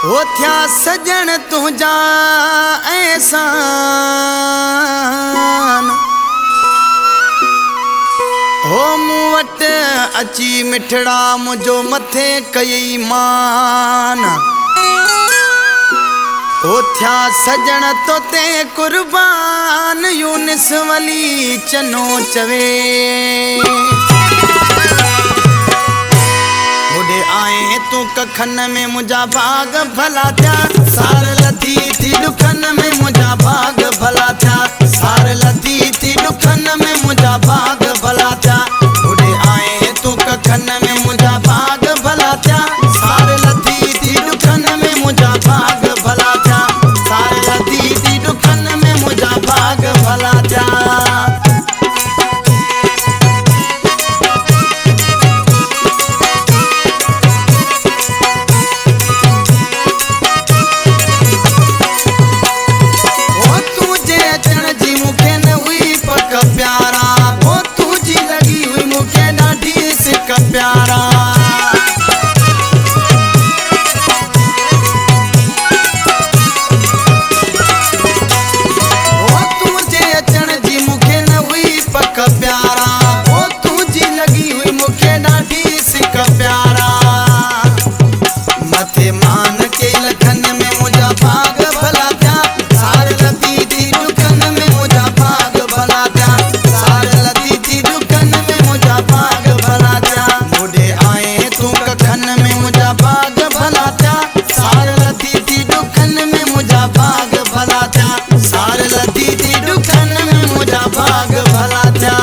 हो थिया सजन तुझा एहसान हो मूं वटि अची मिठड़ा मुझो मथे कई मान हो थिया सजन तो ते कुर्बान यूनिस वली चनो चवे बुढ़े आए तू कखन में मुझा भाग भला था सार लथी थी दुखन में मुझा भाग भला था सार लथी थी दुखन में मुझा भाग भला था बुढ़े आए तू कखन में मुझा भाग भला था सार लथी थी दुखन में मुझा भाग भला था सार लथी थी दुखन में मुझा भाग भला था प्यारा ओ तुझे अचण जी मुखे न हुई पक प्यारा ओ तुझी लगी हुई मुखे ॾाढी सिक प्यारा मथे मान के लखन में मुझा भाग भला था सार लती थी दुखन में मुझा भाग भला था सार लती थी दुखन में मुझा भाग भला था कखन में मुझा भाग भला था सार लथी थी दुखन में मुझा भाग भला था सार लथी थी दुखन में मुझा भाग भला था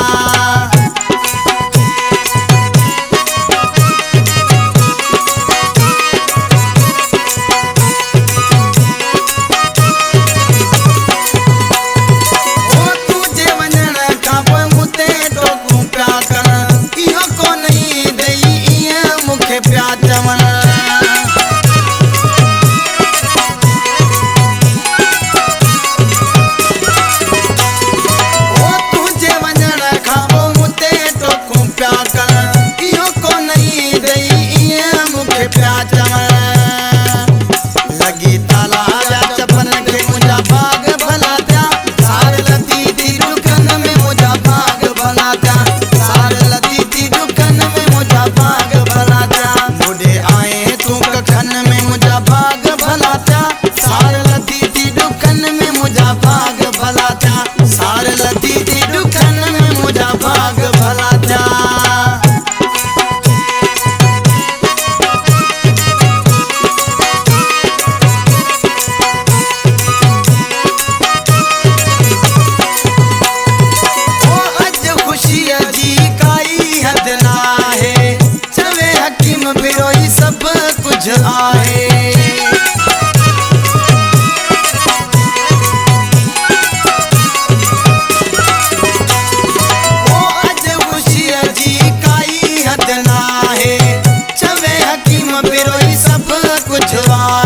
ओ तुझे वञण खां पोइ मूंते टोकूं पिया करण इहो को नहीं दई मुखे प्या चवण ओ तुझे वञण खां पोइ मूंते टोकूं पिया करण इहो को नहीं दई ईअं मूंखे प्या चवण लगी ताला जा चपन खे मुंहिंजा भाग भला थिया सार लथी थी दुखन में मुंहिंजा भाग भला थिया सार लथी थी दुखन में मुंहिंजा भाग भला थिया बुढ़े आए तू कखन में मुझा भाग भला था सार लथी थी दुखन में मुझा भाग भला था सार लथी थी दुखन में मुझा भाग भला था ओ अज खुशीअ जी काई हद ना है चवे हकीम बिरोई सब कुछ आहे ओ अज खुशीअ जी काई हद ना है चवे हकीम बिरोई सब कुछ आहे